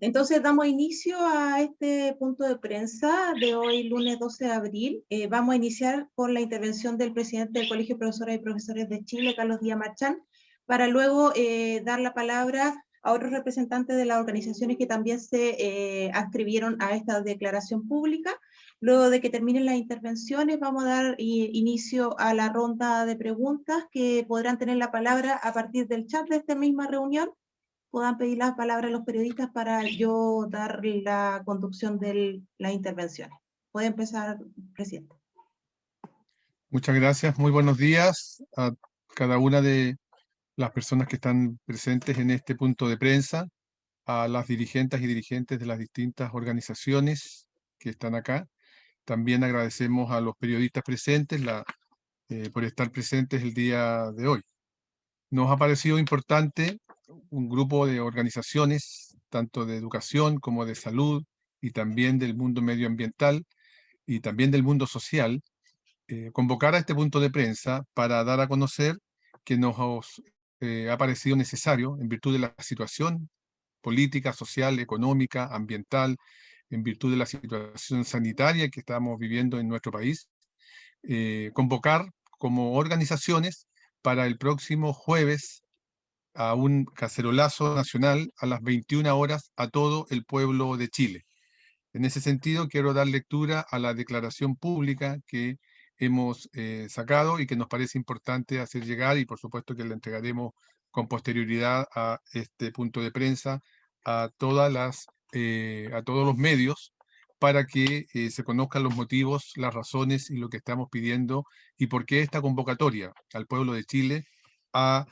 Entonces damos inicio a este punto de prensa de hoy, lunes 12 de abril. Vamos a iniciar con la intervención del presidente del Colegio de Profesoras y Profesores de Chile, Carlos Díaz Marchán, para luego dar la palabra a otros representantes de las organizaciones que también se adscribieron a esta declaración pública. Luego de que terminen las intervenciones, vamos a dar inicio a la ronda de preguntas que podrán tener la palabra a partir del chat de esta misma reunión. Puedan pedir la palabra a los periodistas para yo dar la conducción de las intervenciones. Puede empezar, presidente. Muchas gracias. Muy buenos días a cada una de las personas que están presentes en este punto de prensa, a las dirigentes y dirigentes de las distintas organizaciones que están acá. También agradecemos a los periodistas presentes por estar presentes el día de hoy. Nos ha parecido importante un grupo de organizaciones, tanto de educación como de salud, y también del mundo medioambiental, y también del mundo social, convocar a este punto de prensa para dar a conocer que nos ha parecido necesario, en virtud de la situación política, social, económica, ambiental, en virtud de la situación sanitaria que estamos viviendo en nuestro país, convocar como organizaciones para el próximo jueves a un cacerolazo nacional a las 21 horas a todo el pueblo de Chile. En ese sentido, quiero dar lectura a la declaración pública que hemos sacado y que nos parece importante hacer llegar, y por supuesto que la entregaremos con posterioridad a este punto de prensa a a todos los medios, para que se conozcan los motivos, las razones y lo que estamos pidiendo, y por qué esta convocatoria al pueblo de Chile a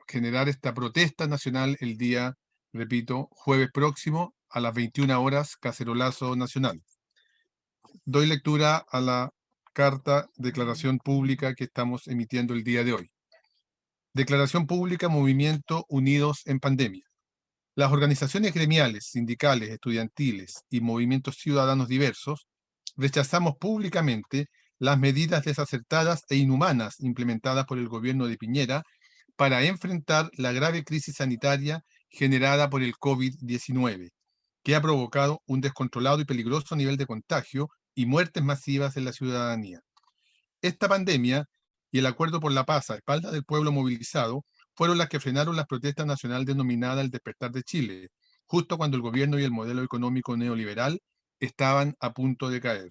generar esta protesta nacional el día, repito, jueves próximo a las 21 horas, cacerolazo nacional. Doy lectura a la carta declaración pública que estamos emitiendo el día de hoy. Declaración pública Movimiento Unidos en Pandemia. Las organizaciones gremiales, sindicales, estudiantiles y movimientos ciudadanos diversos rechazamos públicamente las medidas desacertadas e inhumanas implementadas por el gobierno de Piñera para enfrentar la grave crisis sanitaria generada por el COVID-19, que ha provocado un descontrolado y peligroso nivel de contagio y muertes masivas en la ciudadanía. Esta pandemia y el acuerdo por la paz a espaldas del pueblo movilizado fueron las que frenaron la protesta nacional denominada el Despertar de Chile, justo cuando el gobierno y el modelo económico neoliberal estaban a punto de caer.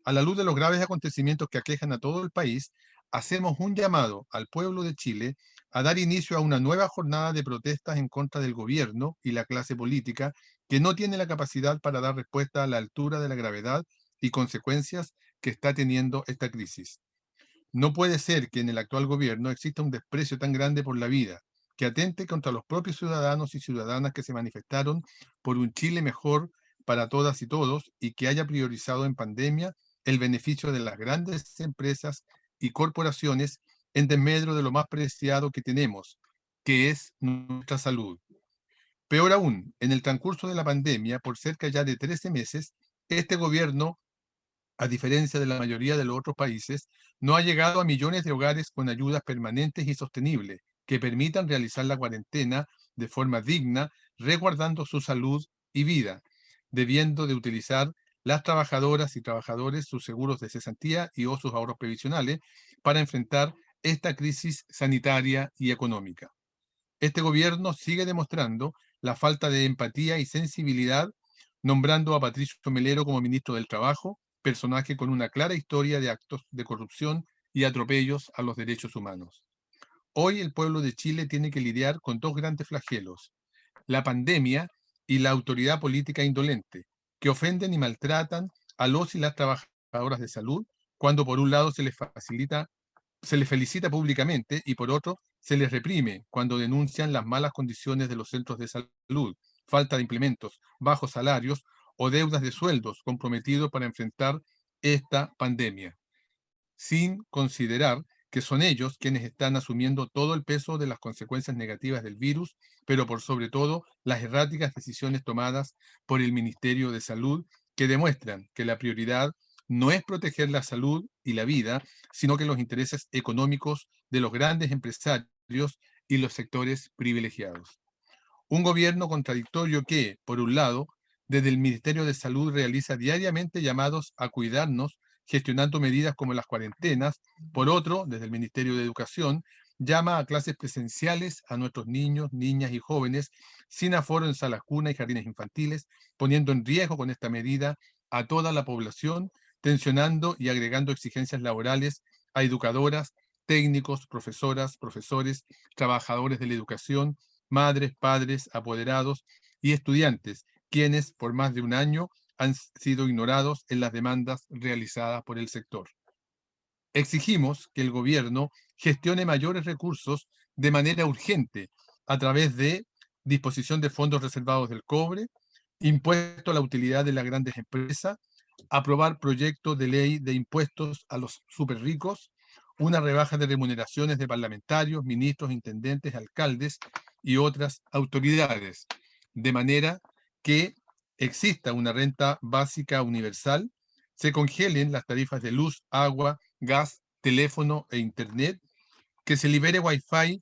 A la luz de los graves acontecimientos que aquejan a todo el país, hacemos un llamado al pueblo de Chile a dar inicio a una nueva jornada de protestas en contra del gobierno y la clase política que no tiene la capacidad para dar respuesta a la altura de la gravedad y consecuencias que está teniendo esta crisis. No puede ser que en el actual gobierno exista un desprecio tan grande por la vida, que atente contra los propios ciudadanos y ciudadanas que se manifestaron por un Chile mejor para todas y todos, y que haya priorizado en pandemia el beneficio de las grandes empresas y corporaciones en desmedro de lo más preciado que tenemos, que es nuestra salud. Peor aún, en el transcurso de la pandemia, por cerca ya de 13 meses, este gobierno, a diferencia de la mayoría de los otros países, no ha llegado a millones de hogares con ayudas permanentes y sostenibles que permitan realizar la cuarentena de forma digna, resguardando su salud y vida, debiendo de utilizar las trabajadoras y trabajadores sus seguros de cesantía y o sus ahorros previsionales para enfrentar esta crisis sanitaria y económica. Este gobierno sigue demostrando la falta de empatía y sensibilidad, nombrando a Patricio Melero como ministro del Trabajo, personaje con una clara historia de actos de corrupción y atropellos a los derechos humanos. Hoy el pueblo de Chile tiene que lidiar con dos grandes flagelos: la pandemia y la autoridad política indolente, que ofenden y maltratan a los y las trabajadoras de salud, cuando por un lado se les felicita públicamente y por otro se les reprime cuando denuncian las malas condiciones de los centros de salud, falta de implementos, bajos salarios o deudas de sueldos comprometidos para enfrentar esta pandemia, sin considerar que son ellos quienes están asumiendo todo el peso de las consecuencias negativas del virus, pero por sobre todo las erráticas decisiones tomadas por el Ministerio de Salud, que demuestran que la prioridad no es proteger la salud y la vida, sino que los intereses económicos de los grandes empresarios y los sectores privilegiados. Un gobierno contradictorio que, por un lado, desde el Ministerio de Salud realiza diariamente llamados a cuidarnos, gestionando medidas como las cuarentenas. Por otro, desde el Ministerio de Educación, llama a clases presenciales a nuestros niños, niñas y jóvenes sin aforo en salas cuna y jardines infantiles, poniendo en riesgo con esta medida a toda la población, tensionando y agregando exigencias laborales a educadoras, técnicos, profesoras, profesores, trabajadores de la educación, madres, padres, apoderados y estudiantes, quienes por más de un año han sido ignorados en las demandas realizadas por el sector. Exigimos que el gobierno gestione mayores recursos de manera urgente a través de disposición de fondos reservados del cobre, impuesto a la utilidad de las grandes empresas, aprobar proyectos de ley de impuestos a los superricos, una rebaja de remuneraciones de parlamentarios, ministros, intendentes, alcaldes y otras autoridades, de manera que exista una renta básica universal, se congelen las tarifas de luz, agua, gas, teléfono e internet, que se libere Wi-Fi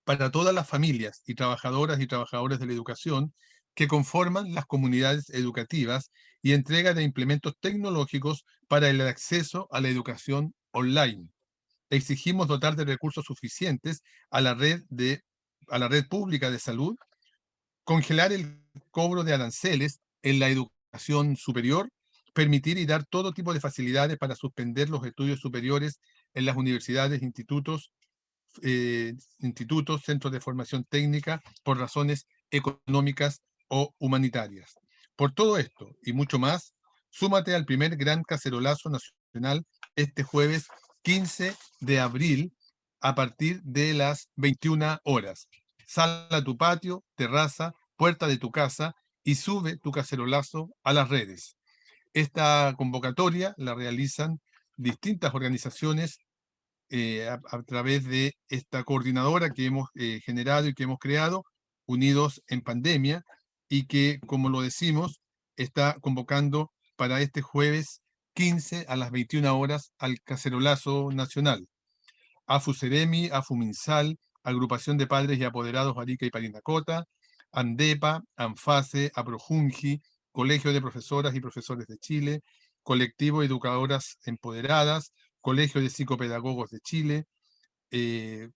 para todas las familias y trabajadoras y trabajadores de la educación que conforman las comunidades educativas y entrega de implementos tecnológicos para el acceso a la educación online. Exigimos dotar de recursos suficientes a a la red pública de salud, congelar el cobro de aranceles en la educación superior, permitir y dar todo tipo de facilidades para suspender los estudios superiores en las universidades, institutos, centros de formación técnica por razones económicas o humanitarias. Por todo esto y mucho más, súmate al primer gran cacerolazo nacional este jueves 15 de abril a partir de las 21 horas. Sal a tu patio, terraza, puerta de tu casa y sube tu cacerolazo a las redes. Esta convocatoria la realizan distintas organizaciones a través de esta coordinadora que hemos generado y que hemos creado, Unidos en Pandemia, y que, como lo decimos, está convocando para este jueves 15 a las 21 horas al cacerolazo nacional. AFUCEREMI, AFUMINSAL, Agrupación de Padres y Apoderados Arica y Parinacota, ANDEPA, ANFASE, APROJUNJI, Colegio de Profesoras y Profesores de Chile, Colectivo Educadoras Empoderadas, Colegio de Psicopedagogos de Chile, eh,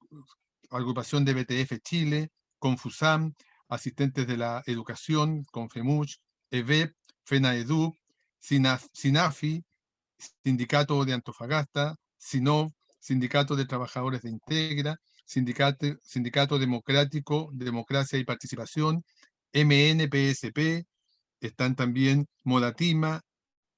Agrupación de BTF Chile, Confusam, Asistentes de la Educación, Confemuch, EVEP, FENAEDUC, SINAFI, Sindicato de Antofagasta, SINOV, Sindicato de Trabajadores de Integra, Sindicato Democrático, Democracia y Participación, MNPSP, están también Modatima,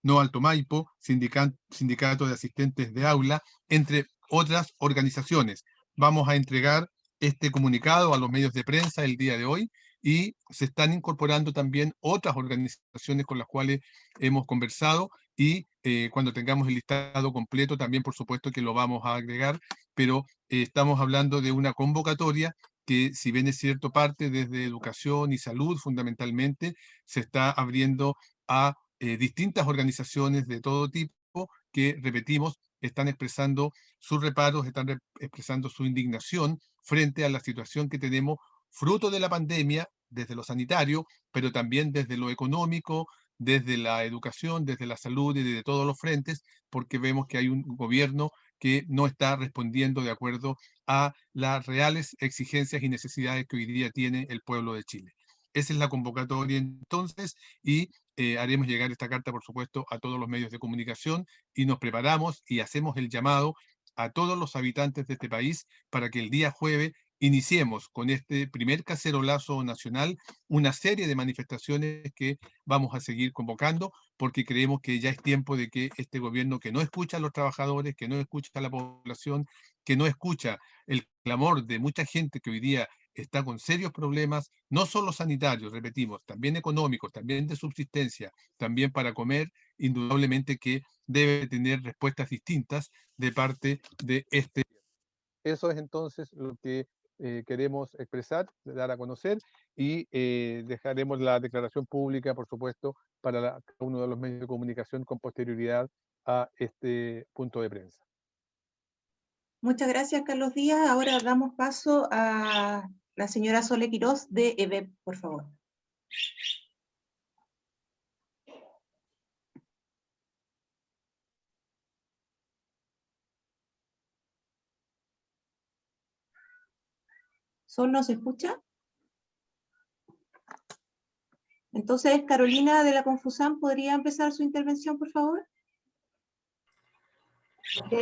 No Alto Maipo, Sindicato de Asistentes de Aula, entre otras organizaciones. Vamos a entregar este comunicado a los medios de prensa el día de hoy y se están incorporando también otras organizaciones con las cuales hemos conversado y cuando tengamos el listado completo también por supuesto que lo vamos a agregar, pero estamos hablando de una convocatoria que si bien es cierto parte desde educación y salud fundamentalmente, se está abriendo a distintas organizaciones de todo tipo que, repetimos, están expresando sus reparos, están expresando su indignación frente a la situación que tenemos fruto de la pandemia, desde lo sanitario, pero también desde lo económico, desde la educación, desde la salud y desde todos los frentes, porque vemos que hay un gobierno que no está respondiendo de acuerdo a las reales exigencias y necesidades que hoy día tiene el pueblo de Chile. Esa es la convocatoria entonces y haremos llegar esta carta, por supuesto, a todos los medios de comunicación y nos preparamos y hacemos el llamado a todos los habitantes de este país para que el día jueves iniciemos con este primer cacerolazo nacional una serie de manifestaciones que vamos a seguir convocando porque creemos que ya es tiempo de que este gobierno que no escucha a los trabajadores, que no escucha a la población, que no escucha el clamor de mucha gente que hoy día está con serios problemas, no solo sanitarios, repetimos, también económicos, también de subsistencia, también para comer, indudablemente que debe tener respuestas distintas de parte de este. Eso es entonces lo que queremos expresar, dar a conocer y dejaremos la declaración pública, por supuesto, para cada uno de los medios de comunicación con posterioridad a este punto de prensa. Muchas gracias, Carlos Díaz. Ahora damos paso a La señora Sole Quirós de EBEP, por favor. ¿Sol no se escucha? Entonces, Carolina de la Confusam, ¿podría empezar su intervención, por favor? Ok.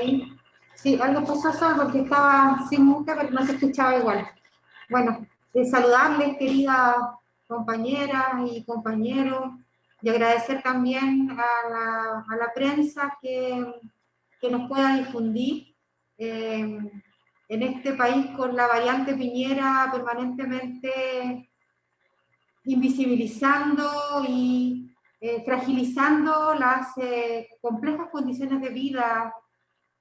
Sí, algo pasó Sol porque estaba sin música, pero no se escuchaba igual. Bueno, saludarles, queridas compañeras y compañeros, y agradecer también a la prensa que nos pueda difundir en este país con la variante Piñera permanentemente invisibilizando y fragilizando las complejas condiciones de vida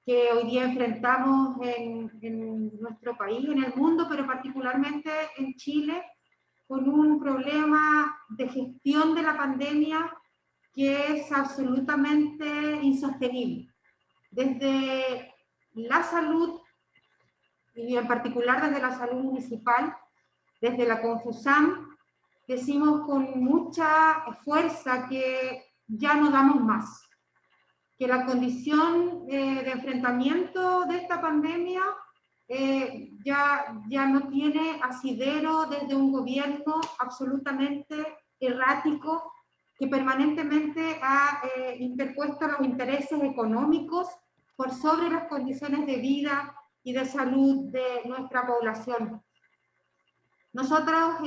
que hoy día enfrentamos en nuestro país, en el mundo, pero particularmente en Chile, con un problema de gestión de la pandemia que es absolutamente insostenible. Desde la salud, y en particular desde la salud municipal, desde la Confusam, decimos con mucha fuerza que ya no damos más, que la condición de enfrentamiento de esta pandemia ya no tiene asidero desde un gobierno absolutamente errático que permanentemente ha interpuesto los intereses económicos por sobre las condiciones de vida y de salud de nuestra población. Nosotros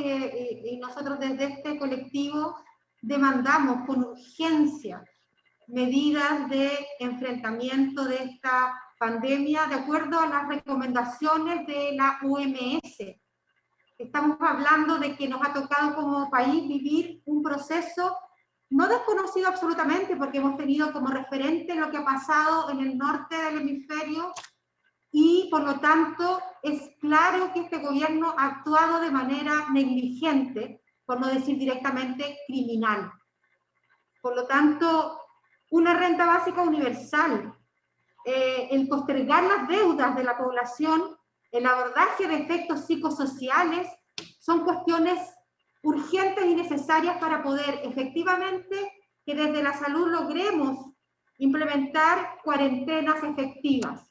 desde este colectivo demandamos con urgencia medidas de enfrentamiento de esta pandemia de acuerdo a las recomendaciones de la OMS. Estamos hablando de que nos ha tocado como país vivir un proceso no desconocido absolutamente, porque hemos tenido como referente lo que ha pasado en el norte del hemisferio, y por lo tanto es claro que este gobierno ha actuado de manera negligente, por no decir directamente criminal. Por lo tanto, una renta básica universal, el postergar las deudas de la población, el abordaje de efectos psicosociales, son cuestiones urgentes y necesarias para poder efectivamente que desde la salud logremos implementar cuarentenas efectivas.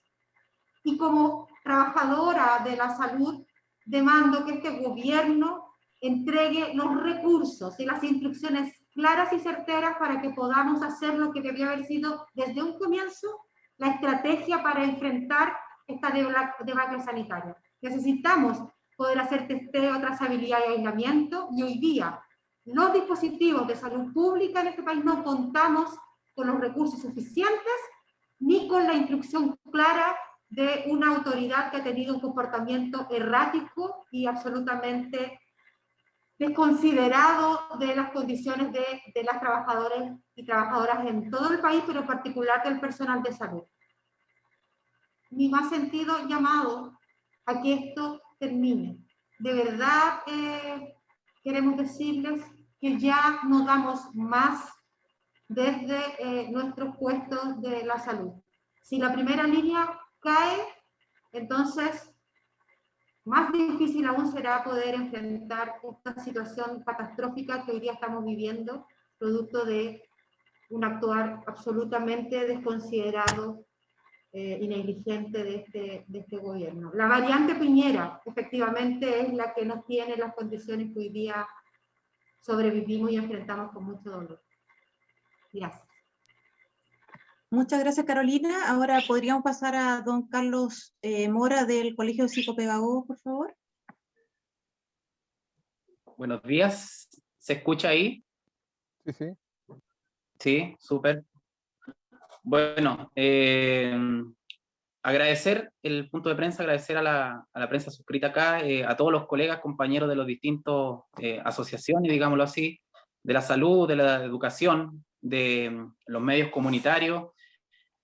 Y como trabajadora de la salud, demando que este gobierno entregue los recursos y las instrucciones claras y certeras para que podamos hacer lo que debió haber sido desde un comienzo la estrategia para enfrentar esta debacle sanitaria. Necesitamos poder hacer testeo, trazabilidad y aislamiento, y hoy día los dispositivos de salud pública en este país no contamos con los recursos suficientes ni con la instrucción clara de una autoridad que ha tenido un comportamiento errático y absolutamente desconsiderado de las condiciones de las trabajadoras y trabajadoras en todo el país, pero en particular del personal de salud. Mi más sentido llamado a que esto termine. De verdad queremos decirles que ya no damos más desde nuestros puestos de la salud. Si la primera línea cae, entonces más difícil aún será poder enfrentar esta situación catastrófica que hoy día estamos viviendo, producto de un actuar absolutamente desconsiderado y negligente de este gobierno. La variante Piñera, efectivamente, es la que nos tiene las condiciones que hoy día sobrevivimos y enfrentamos con mucho dolor. Gracias. Muchas gracias, Carolina. Ahora podríamos pasar a don Carlos Mora del Colegio de Psicopedagogos, por favor. Buenos días. ¿Se escucha ahí? Sí, sí. Sí, súper. Bueno, agradecer el punto de prensa, agradecer a la prensa suscrita acá, a todos los colegas, compañeros de los distintos asociaciones, digámoslo así, de la salud, de la educación, de los medios comunitarios.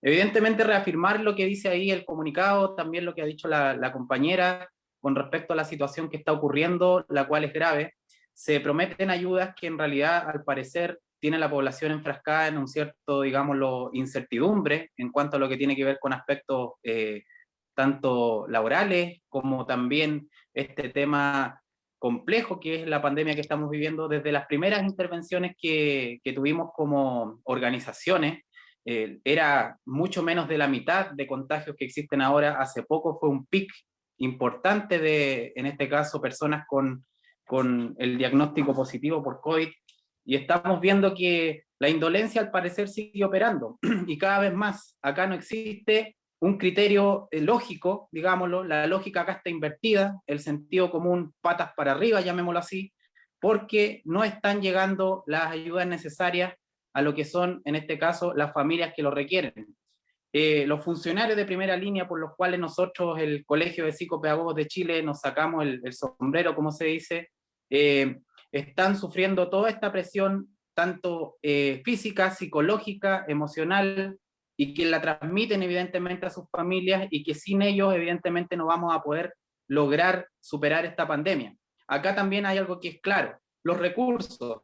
Evidentemente reafirmar lo que dice ahí el comunicado, también lo que ha dicho la compañera con respecto a la situación que está ocurriendo, la cual es grave. Se prometen ayudas que en realidad, al parecer, tiene la población enfrascada en un cierto, digámoslo, incertidumbre en cuanto a lo que tiene que ver con aspectos tanto laborales como también este tema complejo que es la pandemia que estamos viviendo. Desde las primeras intervenciones que tuvimos como organizaciones, era mucho menos de la mitad de contagios que existen ahora. Hace poco fue un pic importante de, en este caso, personas con el diagnóstico positivo por COVID, y estamos viendo que la indolencia al parecer sigue operando, y cada vez más. Acá no existe un criterio lógico, digámoslo, la lógica acá está invertida, el sentido común patas para arriba, llamémoslo así, porque no están llegando las ayudas necesarias a lo que son, en este caso, las familias que lo requieren. Los funcionarios de primera línea, por los cuales nosotros, el Colegio de Psicopedagogos de Chile, nos sacamos el sombrero, como se dice, están sufriendo toda esta presión, tanto física, psicológica, emocional, y que la transmiten evidentemente a sus familias, y que sin ellos evidentemente no vamos a poder lograr superar esta pandemia. Acá también hay algo que es claro: los recursos.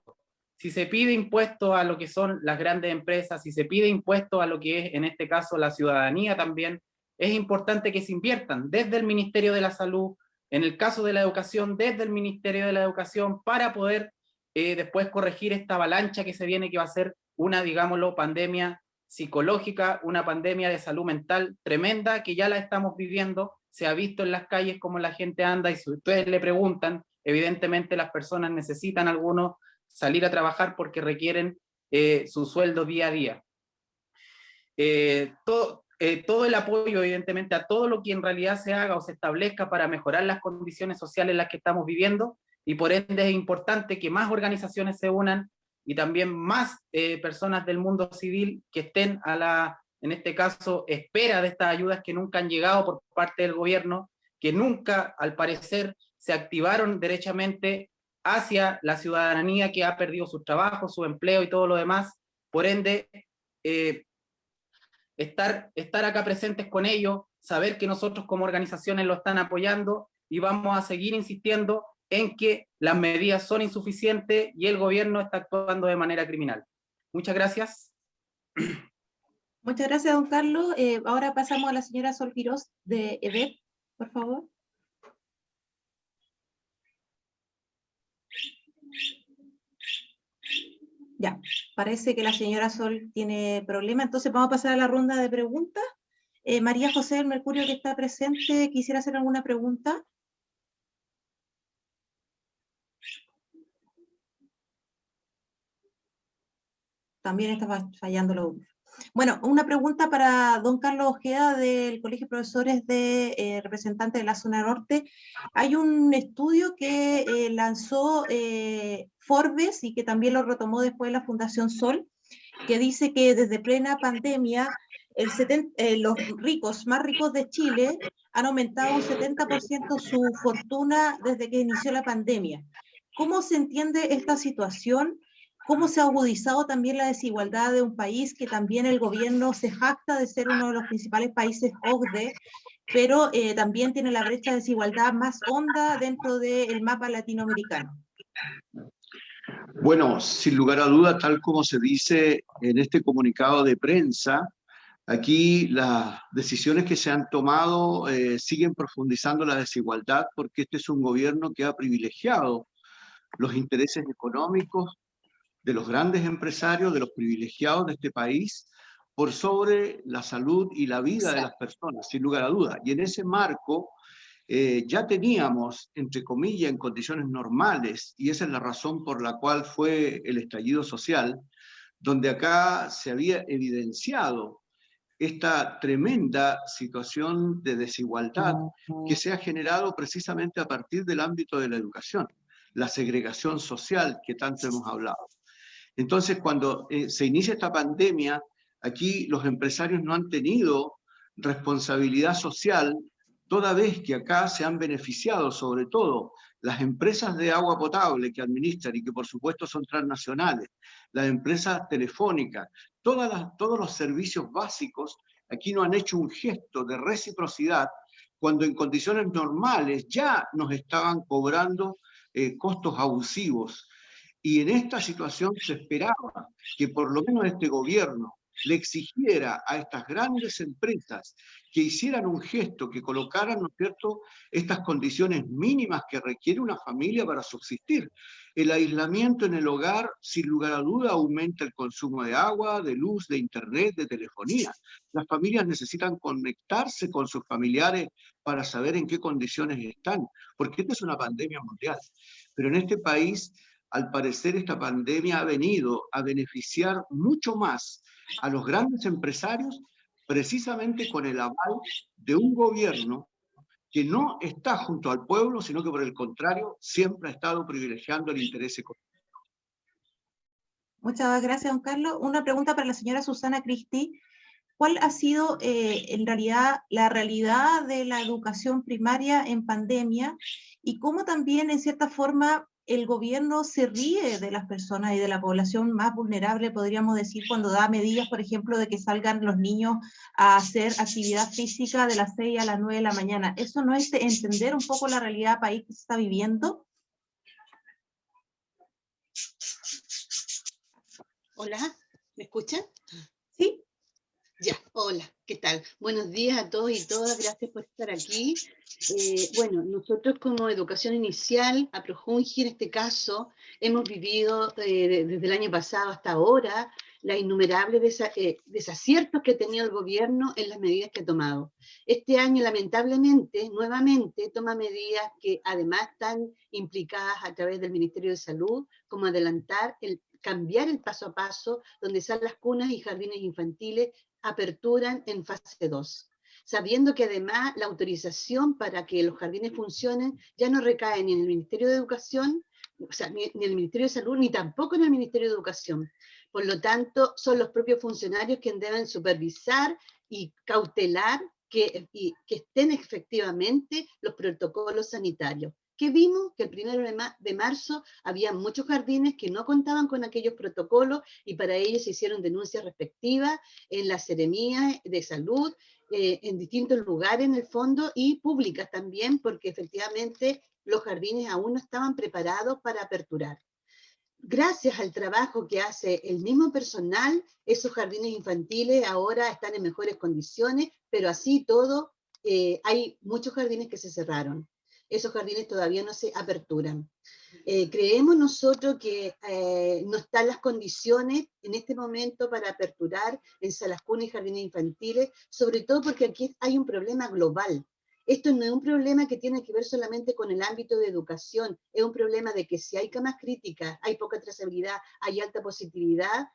Si se pide impuesto a lo que son las grandes empresas, si se pide impuesto a lo que es, en este caso, la ciudadanía también, es importante que se inviertan desde el Ministerio de la Salud, en el caso de la educación, desde el Ministerio de la Educación, para poder después corregir esta avalancha que se viene, que va a ser una, digámoslo, pandemia psicológica, una pandemia de salud mental tremenda, que ya la estamos viviendo. Se ha visto en las calles cómo la gente anda, y si ustedes le preguntan, evidentemente las personas necesitan algunos salir a trabajar porque requieren su sueldo día a día. Todo el apoyo, evidentemente, a todo lo que en realidad se haga o se establezca para mejorar las condiciones sociales en las que estamos viviendo, y por ende es importante que más organizaciones se unan, y también más personas del mundo civil que estén a la, en este caso, espera de estas ayudas que nunca han llegado por parte del gobierno, que nunca, al parecer, se activaron derechamente hacia la ciudadanía que ha perdido sus trabajos, su empleo y todo lo demás. Por ende, estar acá presentes con ellos, saber que nosotros como organizaciones lo están apoyando, y vamos a seguir insistiendo en que las medidas son insuficientes y el gobierno está actuando de manera criminal. Muchas gracias. Muchas gracias, don Carlos. Ahora pasamos a la señora Sol Quirós de EDEP, por favor. Ya, parece que la señora Sol tiene problema, entonces vamos a pasar a la ronda de preguntas. María José del Mercurio, que está presente, ¿quisiera hacer alguna pregunta? También está fallando la audio. Bueno, una pregunta para don Carlos Ojeda del Colegio de Profesores de representante de la zona norte. Hay un estudio que lanzó Forbes y que también lo retomó después la Fundación Sol, que dice que desde plena pandemia los ricos, más ricos de Chile, han aumentado un 70% su fortuna desde que inició la pandemia. ¿Cómo se entiende esta situación? ¿Cómo se ha agudizado también la desigualdad de un país que también el gobierno se jacta de ser uno de los principales países OCDE, pero también tiene la brecha de desigualdad más honda dentro del mapa latinoamericano? Bueno, sin lugar a duda, tal como se dice en este comunicado de prensa, aquí las decisiones que se han tomado siguen profundizando la desigualdad, porque este es un gobierno que ha privilegiado los intereses económicos de los grandes empresarios, de los privilegiados de este país, por sobre la salud y la vida de las personas, sin lugar a duda. Y en ese marco ya teníamos, entre comillas, en condiciones normales, y esa es la razón por la cual fue el estallido social, donde acá se había evidenciado esta tremenda situación de desigualdad que se ha generado precisamente a partir del ámbito de la educación, la segregación social que tanto hemos hablado. Entonces, cuando se inicia esta pandemia, aquí los empresarios no han tenido responsabilidad social, toda vez que acá se han beneficiado, sobre todo, las empresas de agua potable que administran y que por supuesto son transnacionales, las empresas telefónicas, todos los servicios básicos, aquí no han hecho un gesto de reciprocidad, cuando en condiciones normales ya nos estaban cobrando costos abusivos. Y en esta situación se esperaba que por lo menos este gobierno, le exigiera a estas grandes empresas que hicieran un gesto, que colocaran, ¿no es cierto?, estas condiciones mínimas que requiere una familia para subsistir. El aislamiento en el hogar, sin lugar a duda, aumenta el consumo de agua, de luz, de internet, de telefonía. Las familias necesitan conectarse con sus familiares para saber en qué condiciones están, porque esta es una pandemia mundial. Pero en este país, al parecer, esta pandemia ha venido a beneficiar mucho más a los grandes empresarios, precisamente con el aval de un gobierno que no está junto al pueblo, sino que por el contrario, siempre ha estado privilegiando el interés económico. Muchas gracias, don Carlos. Una pregunta para la señora Susana Cristi. ¿Cuál ha sido en realidad la realidad de la educación primaria en pandemia y cómo también en cierta forma el gobierno se ríe de las personas y de la población más vulnerable, podríamos decir, cuando da medidas, por ejemplo, de que salgan los niños a hacer actividad física de las 6 a las 9 de la mañana? ¿Eso no es entender un poco la realidad país que se está viviendo? Hola, ¿me escuchan? Sí. Ya, hola, ¿qué tal? Buenos días a todos y todas, gracias por estar aquí. Bueno, nosotros como educación inicial, a Projungi en este caso, hemos vivido desde el año pasado hasta ahora las innumerables desaciertos que ha tenido el gobierno en las medidas que ha tomado. Este año, lamentablemente, nuevamente toma medidas que además están implicadas a través del Ministerio de Salud, como cambiar el paso a paso, donde salas, cunas y jardines infantiles aperturan en fase 2, sabiendo que además la autorización para que los jardines funcionen ya no recae ni en el Ministerio de Educación, o sea, ni en el Ministerio de Salud, ni tampoco en el Ministerio de Educación. Por lo tanto, son los propios funcionarios quienes deben supervisar y cautelar que estén efectivamente los protocolos sanitarios. ¿Qué vimos? Que el 1 de marzo había muchos jardines que no contaban con aquellos protocolos y para ellos se hicieron denuncias respectivas en las seremías de salud, en distintos lugares en el fondo y públicas también, porque efectivamente los jardines aún no estaban preparados para aperturar. Gracias al trabajo que hace el mismo personal, esos jardines infantiles ahora están en mejores condiciones, pero así todo, hay muchos jardines que se cerraron. Esos jardines todavía no se aperturan. Creemos nosotros que no están las condiciones en este momento para aperturar en salas cunas y jardines infantiles, sobre todo porque aquí hay un problema global. Esto no es un problema que tiene que ver solamente con el ámbito de educación, es un problema de que si hay camas críticas, hay poca trazabilidad, hay alta positividad,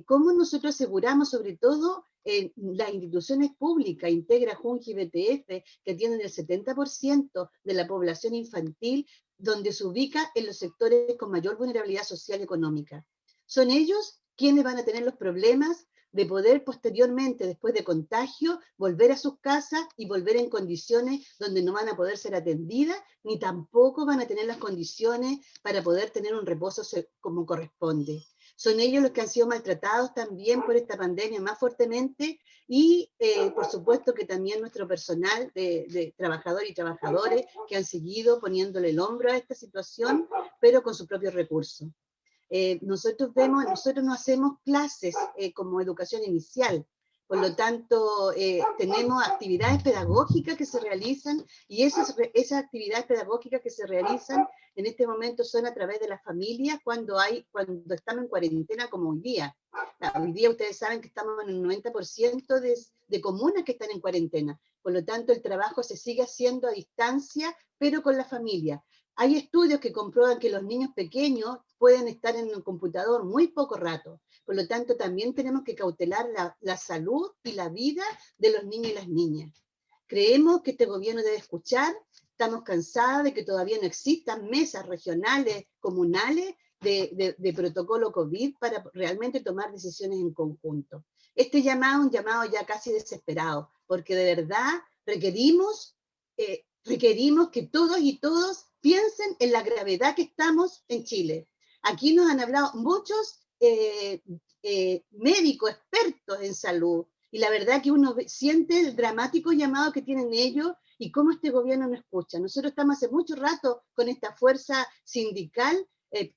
¿cómo nosotros aseguramos sobre todo las instituciones públicas, Integra, Junji y BTF, que tienen el 70% de la población infantil, donde se ubica en los sectores con mayor vulnerabilidad social y económica? Son ellos quienes van a tener los problemas de poder posteriormente, después de contagio, volver a sus casas y volver en condiciones donde no van a poder ser atendidas, ni tampoco van a tener las condiciones para poder tener un reposo como corresponde. Son ellos los que han sido maltratados también por esta pandemia más fuertemente y por supuesto que también nuestro personal de trabajadores y trabajadores que han seguido poniéndole el hombro a esta situación, pero con sus propios recursos. Nosotros no hacemos clases como educación inicial, por lo tanto tenemos actividades pedagógicas que se realizan y esas actividades pedagógicas que se realizan en este momento son a través de las familias cuando estamos en cuarentena como hoy día. Hoy día ustedes saben que estamos en un 90% de comunas que están en cuarentena, por lo tanto el trabajo se sigue haciendo a distancia, pero con la familia. Hay estudios que comprueban que los niños pequeños pueden estar en el computador muy poco rato. Por lo tanto, también tenemos que cautelar la salud y la vida de los niños y las niñas. Creemos que este gobierno debe escuchar. Estamos cansados de que todavía no existan mesas regionales, comunales, de protocolo COVID para realmente tomar decisiones en conjunto. Este llamado es un llamado ya casi desesperado, porque de verdad requerimos que todos y todos piensen en la gravedad que estamos en Chile. Aquí nos han hablado muchos médicos, expertos en salud, y la verdad que uno siente el dramático llamado que tienen ellos y cómo este gobierno no escucha. Nosotros estamos hace mucho rato con esta fuerza sindical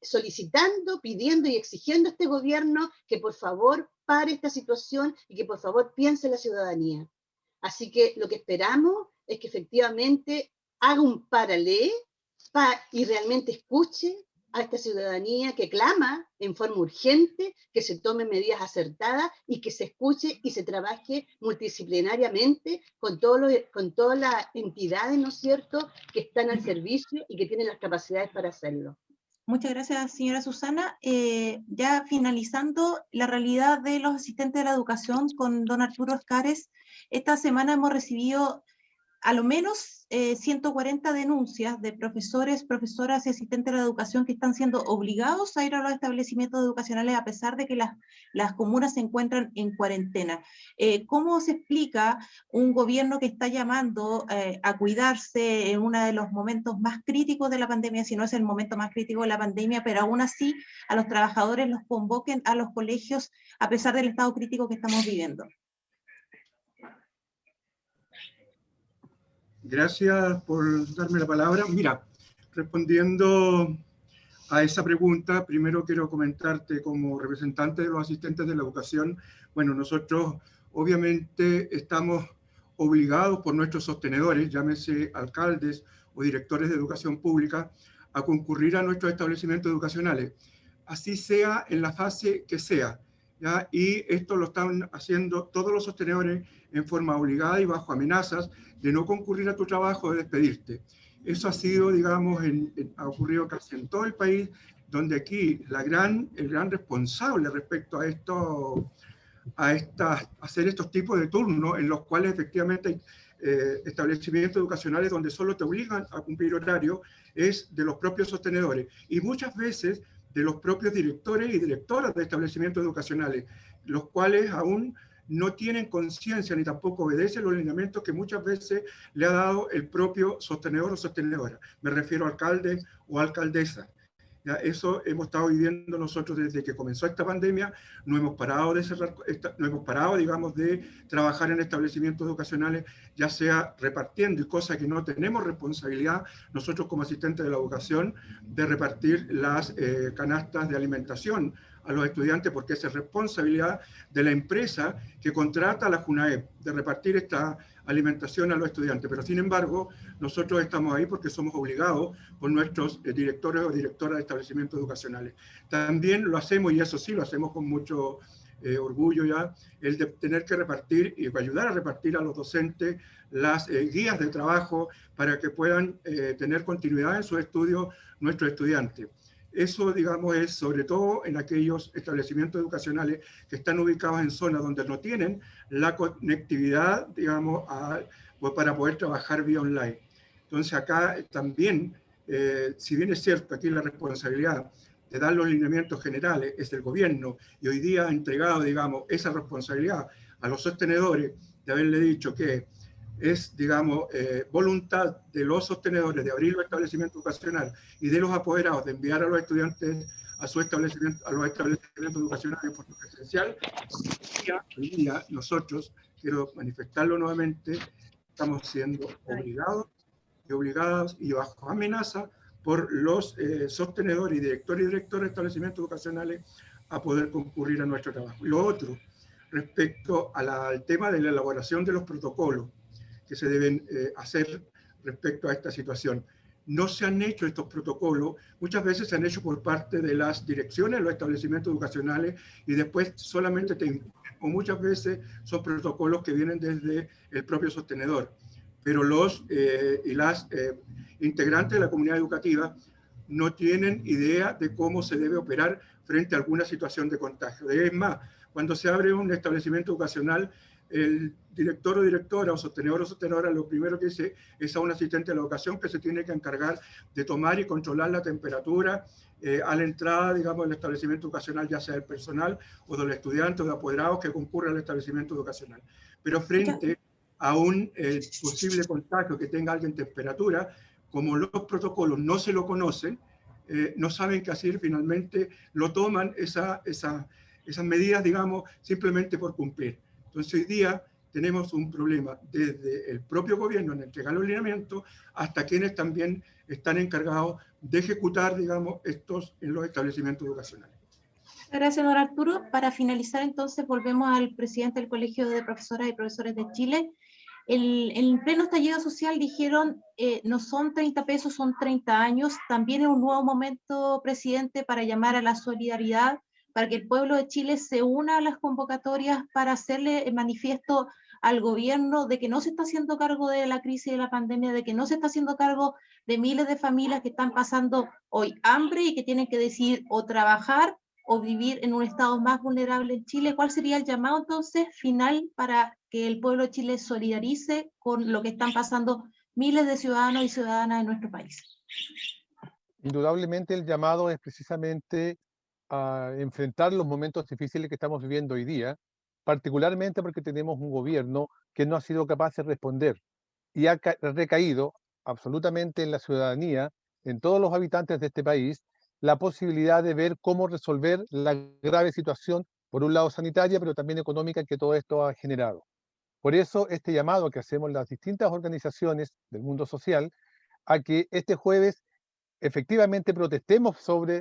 solicitando, pidiendo y exigiendo a este gobierno que por favor pare esta situación y que por favor piense en la ciudadanía. Así que lo que esperamos es que efectivamente haga un paralelo y realmente escuche a esta ciudadanía que clama en forma urgente, que se tomen medidas acertadas y que se escuche y se trabaje multidisciplinariamente con todas las entidades, ¿no es cierto?, que están al servicio y que tienen las capacidades para hacerlo. Muchas gracias, señora Susana. Ya finalizando, la realidad de los asistentes de la educación con don Arturo Escares. Esta semana hemos recibido a lo menos 140 denuncias de profesores, profesoras y asistentes de la educación que están siendo obligados a ir a los establecimientos educacionales a pesar de que las comunas se encuentran en cuarentena. ¿Cómo se explica un gobierno que está llamando a cuidarse en uno de los momentos más críticos de la pandemia, si no es el momento más crítico de la pandemia, pero aún así a los trabajadores los convoquen a los colegios a pesar del estado crítico que estamos viviendo? Gracias por darme la palabra. Mira, respondiendo a esa pregunta, primero quiero comentarte como representante de los asistentes de la educación. Bueno, nosotros obviamente estamos obligados por nuestros sostenedores, llámese alcaldes o directores de educación pública, a concurrir a nuestros establecimientos educacionales, así sea en la fase que sea, ¿ya? Y esto lo están haciendo todos los sostenedores en forma obligada y bajo amenazas de no concurrir a tu trabajo, de despedirte. Eso ha sido, digamos, ha ocurrido casi en todo el país, donde aquí el gran responsable respecto a esto, hacer estos tipos de turnos en los cuales efectivamente hay establecimientos educacionales donde solo te obligan a cumplir horario, es de los propios sostenedores y muchas veces de los propios directores y directoras de establecimientos educacionales, los cuales aún no tienen conciencia ni tampoco obedecen los lineamientos que muchas veces le ha dado el propio sostenedor o sostenedora. Me refiero a alcalde o alcaldesa. Ya, eso hemos estado viviendo nosotros desde que comenzó esta pandemia. No hemos parado de cerrar, no hemos parado, digamos, de trabajar en establecimientos educacionales, ya sea repartiendo, y cosa que no tenemos responsabilidad nosotros como asistentes de la educación, de repartir las canastas de alimentación a los estudiantes, porque esa es responsabilidad de la empresa que contrata a la JUNAEP, de repartir esta alimentación a los estudiantes. Pero sin embargo, nosotros estamos ahí porque somos obligados por nuestros directores o directoras de establecimientos educacionales. También lo hacemos, y eso sí, lo hacemos con mucho orgullo ya, el de tener que repartir y ayudar a repartir a los docentes las guías de trabajo para que puedan tener continuidad en sus estudios nuestros estudiantes. Eso, digamos, es sobre todo en aquellos establecimientos educacionales que están ubicados en zonas donde no tienen la conectividad, digamos, para poder trabajar vía online. Entonces acá también, si bien es cierto, aquí la responsabilidad de dar los lineamientos generales es del gobierno, y hoy día ha entregado, digamos, esa responsabilidad a los sostenedores de haberle dicho que es, digamos, voluntad de los sostenedores de abrir los establecimientos educacionales y de los apoderados de enviar a los estudiantes a los establecimientos educacionales de forma presencial. Hoy día nosotros, quiero manifestarlo nuevamente, estamos siendo obligados y obligadas y bajo amenaza por los sostenedores y directores de establecimientos educacionales a poder concurrir a nuestro trabajo. Y lo otro, respecto al tema de la elaboración de los protocolos que se deben hacer respecto a esta situación. No se han hecho estos protocolos, muchas veces se han hecho por parte de las direcciones de los establecimientos educacionales y después solamente o muchas veces son protocolos que vienen desde el propio sostenedor. Pero los y las integrantes de la comunidad educativa no tienen idea de cómo se debe operar frente a alguna situación de contagio. Es más, cuando se abre un establecimiento educacional, el director o directora o sostenedora lo primero que dice es a un asistente de la educación que se tiene que encargar de tomar y controlar la temperatura a la entrada, digamos, del establecimiento educacional, ya sea del personal o del estudiante o de apoderados que concurren al establecimiento educacional. Pero frente a un posible contagio que tenga alguien temperatura, como los protocolos no se lo conocen, no saben qué hacer, finalmente lo toman esas medidas, digamos, simplemente por cumplir. Entonces hoy día tenemos un problema desde el propio gobierno en entregar los lineamientos hasta quienes también están encargados de ejecutar, digamos, estos en los establecimientos educacionales. Gracias, don Arturo. Para finalizar, entonces, volvemos al presidente del Colegio de Profesoras y Profesores de Chile. En pleno estallido social dijeron, no son 30 pesos, son 30 años. También es un nuevo momento, presidente, para llamar a la solidaridad, para que el pueblo de Chile se una a las convocatorias para hacerle manifiesto al gobierno de que no se está haciendo cargo de la crisis de la pandemia, de que no se está haciendo cargo de miles de familias que están pasando hoy hambre y que tienen que decidir o trabajar o vivir en un estado más vulnerable en Chile. ¿Cuál sería el llamado entonces final para que el pueblo de Chile solidarice con lo que están pasando miles de ciudadanos y ciudadanas en nuestro país? Indudablemente el llamado es precisamente a enfrentar los momentos difíciles que estamos viviendo hoy día, particularmente porque tenemos un gobierno que no ha sido capaz de responder y ha recaído absolutamente en la ciudadanía, en todos los habitantes de este país, la posibilidad de ver cómo resolver la grave situación, por un lado sanitaria, pero también económica que todo esto ha generado. Por eso este llamado que hacemos las distintas organizaciones del mundo social a que este jueves efectivamente protestemos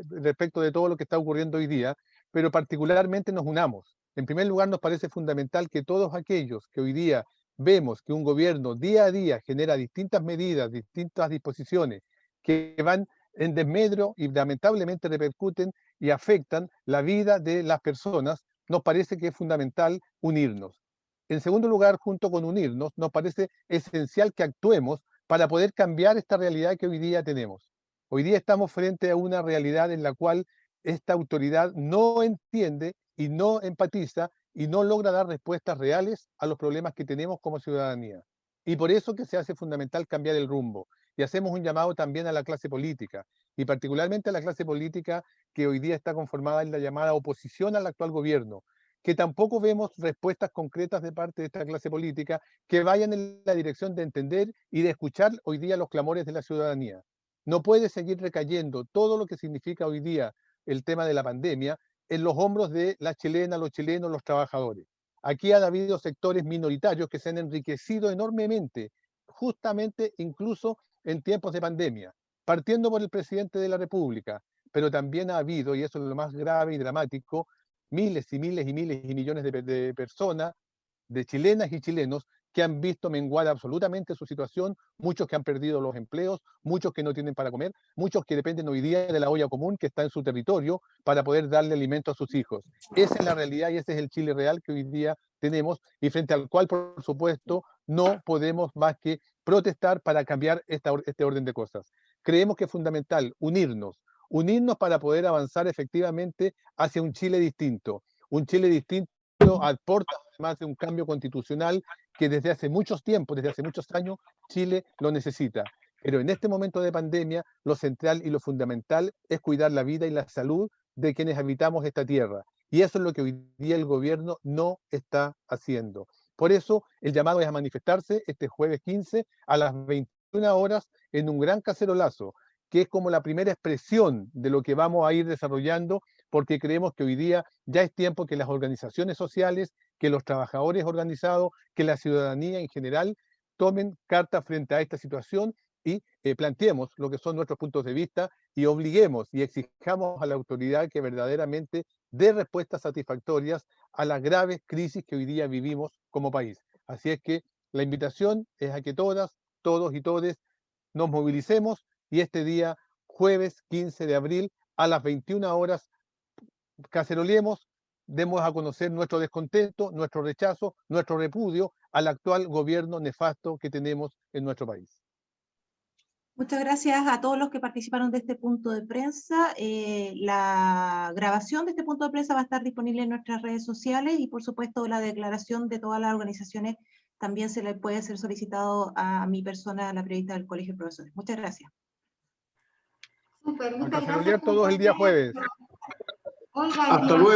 respecto de todo lo que está ocurriendo hoy día, pero particularmente nos unamos. En primer lugar, nos parece fundamental que todos aquellos que hoy día vemos que un gobierno día a día genera distintas medidas, distintas disposiciones que van en desmedro y lamentablemente repercuten y afectan la vida de las personas, nos parece que es fundamental unirnos. En segundo lugar, junto con unirnos, nos parece esencial que actuemos para poder cambiar esta realidad que hoy día tenemos. Hoy día estamos frente a una realidad en la cual esta autoridad no entiende y no empatiza y no logra dar respuestas reales a los problemas que tenemos como ciudadanía. Y por eso que se hace fundamental cambiar el rumbo. Y hacemos un llamado también a la clase política, y particularmente a la clase política que hoy día está conformada en la llamada oposición al actual gobierno, que tampoco vemos respuestas concretas de parte de esta clase política que vayan en la dirección de entender y de escuchar hoy día los clamores de la ciudadanía. No puede seguir recayendo todo lo que significa hoy día el tema de la pandemia en los hombros de las chilenas, los chilenos, los trabajadores. Aquí han habido sectores minoritarios que se han enriquecido enormemente, justamente incluso en tiempos de pandemia, partiendo por el presidente de la República, pero también ha habido, y eso es lo más grave y dramático, miles y miles y miles y millones de personas, de chilenas y chilenos, que han visto menguar absolutamente su situación, muchos que han perdido los empleos, muchos que no tienen para comer, muchos que dependen hoy día de la olla común que está en su territorio para poder darle alimento a sus hijos. Esa es la realidad y ese es el Chile real que hoy día tenemos y frente al cual, por supuesto, no podemos más que protestar para cambiar este orden de cosas. Creemos que es fundamental unirnos para poder avanzar efectivamente hacia un Chile distinto aporta además de un cambio constitucional que desde hace muchos tiempos, desde hace muchos años, Chile lo necesita. Pero en este momento de pandemia, lo central y lo fundamental es cuidar la vida y la salud de quienes habitamos esta tierra. Y eso es lo que hoy día el gobierno no está haciendo. Por eso, el llamado es a manifestarse este jueves 15 a las 21 horas en un gran cacerolazo, que es como la primera expresión de lo que vamos a ir desarrollando, porque creemos que hoy día ya es tiempo que las organizaciones sociales, que los trabajadores organizados, que la ciudadanía en general tomen carta frente a esta situación y planteemos lo que son nuestros puntos de vista y obliguemos y exijamos a la autoridad que verdaderamente dé respuestas satisfactorias a las graves crisis que hoy día vivimos como país. Así es que la invitación es a que todas, todos y todes nos movilicemos y este día, jueves 15 de abril, a las 21 horas, cacerolemos, demos a conocer nuestro descontento, nuestro rechazo, nuestro repudio al actual gobierno nefasto que tenemos en nuestro país. Muchas gracias a todos los que participaron de este punto de prensa. La grabación de este punto de prensa va a estar disponible en nuestras redes sociales y por supuesto la declaración de todas las organizaciones también se le puede ser solicitado a mi persona, la periodista del Colegio de Profesores. Muchas gracias. Súper, A muchas cacerolear gracias. todos el día jueves. Oiga, Hasta luego.